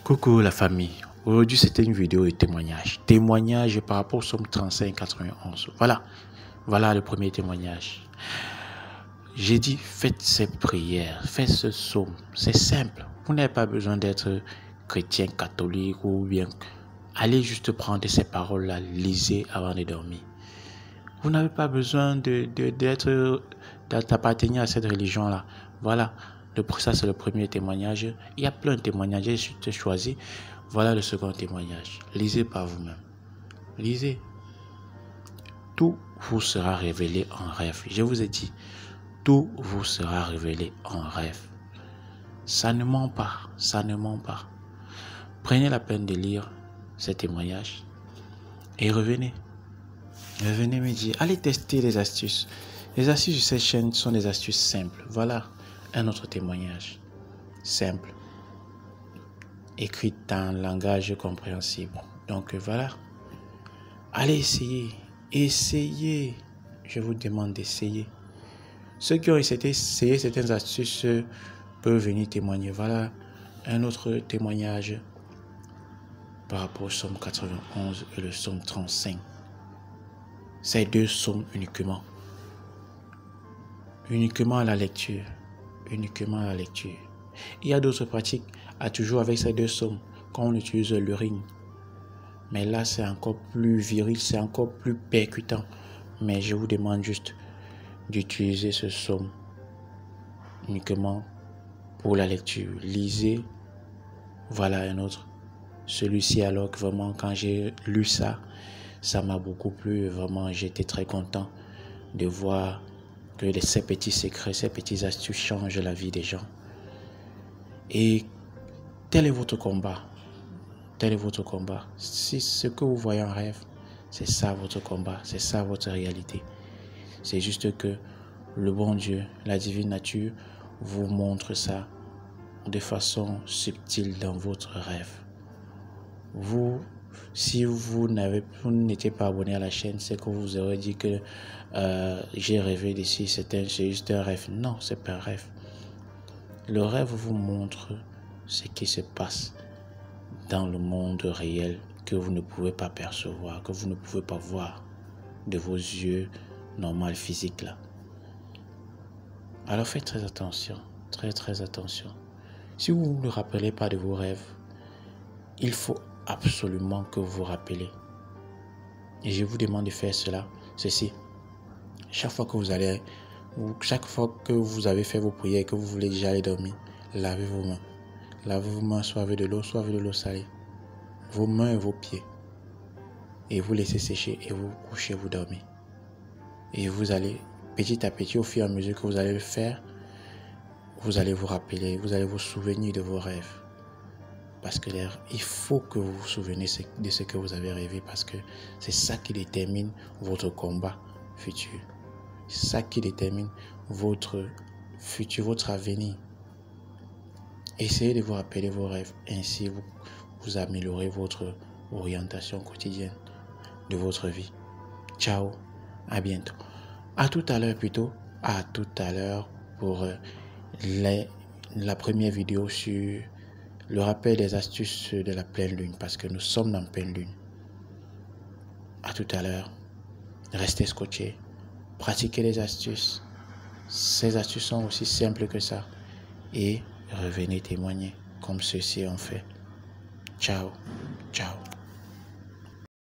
Coucou la famille, aujourd'hui c'était une vidéo de témoignage. Témoignage par rapport au psaume 35-91. Voilà le premier témoignage. J'ai dit faites cette prière, faites ce psaume, c'est simple. Vous n'avez pas besoin d'être chrétien, catholique ou bien. Allez juste prendre ces paroles-là, lisez avant de dormir. Vous n'avez pas besoin d'appartenir à cette religion-là. Voilà. Ça, c'est le premier témoignage. Il y a plein de témoignages. J'ai choisi. Voilà le second témoignage. Lisez par vous-même. Lisez. Tout vous sera révélé en rêve. Je vous ai dit, tout vous sera révélé en rêve. Ça ne ment pas. Ça ne ment pas. Prenez la peine de lire ces témoignages et revenez. Revenez me dire. Allez tester les astuces. Les astuces de cette chaîne sont des astuces simples. Voilà un autre témoignage. Simple. Écrit en langage compréhensible. Donc voilà. Allez essayer. Essayez. Je vous demande d'essayer. Ceux qui ont essayé certaines astuces peuvent venir témoigner. Voilà un autre témoignage par rapport au psaume 91 et le psaume 35. Ces deux psaumes uniquement. Uniquement à la lecture. Uniquement à la lecture. Il y a d'autres pratiques à toujours avec ces deux psaumes quand on utilise l'urine. Mais là, c'est encore plus viril, c'est encore plus percutant. Mais je vous demande juste d'utiliser ce psaume uniquement pour la lecture. Lisez. Voilà un autre. Celui-ci, alors que vraiment, quand j'ai lu ça, ça m'a beaucoup plu. Vraiment, j'étais très content de voir que ces petits secrets, ces petites astuces changent la vie des gens. Et tel est votre combat. Tel est votre combat. Si ce que vous voyez en rêve, c'est ça votre combat, c'est ça votre réalité. C'est juste que le bon Dieu, la divine nature, vous montre ça de façon subtile dans votre rêve. Si vous n'étiez pas abonné à la chaîne, c'est que vous aurez dit que j'ai rêvé d'ici, c'est juste un rêve. Non, c'est pas un rêve. Le rêve vous montre ce qui se passe dans le monde réel que vous ne pouvez pas percevoir, que vous ne pouvez pas voir de vos yeux normaux physiques là. Alors faites très attention, très attention. Si vous ne vous rappelez pas de vos rêves, il faut absolument que vous vous rappelez. Et je vous demande de faire ceci. Chaque fois que vous avez fait vos prières et que vous voulez déjà aller dormir, lavez vos mains. Lavez vos mains soit avec de l'eau salée. Vos mains et vos pieds. Et vous laissez sécher et vous couchez, vous dormez. Et vous allez, petit à petit, au fur et à mesure que vous allez le faire, vous allez vous rappeler, vous allez vous souvenir de vos rêves. Parce que il faut que vous vous souveniez de ce que vous avez rêvé parce que c'est ça qui détermine votre combat futur. C'est ça qui détermine votre futur, votre avenir. Essayez de vous rappeler vos rêves. Ainsi, vous améliorez votre orientation quotidienne de votre vie. Ciao, à bientôt. À tout à l'heure plutôt. À tout à l'heure pour la première vidéo sur le rappel des astuces de la pleine lune parce que nous sommes dans pleine lune. À tout à l'heure. Restez scotchés. Pratiquez les astuces. Ces astuces sont aussi simples que ça. Et revenez témoigner comme ceux-ci ont fait. Ciao.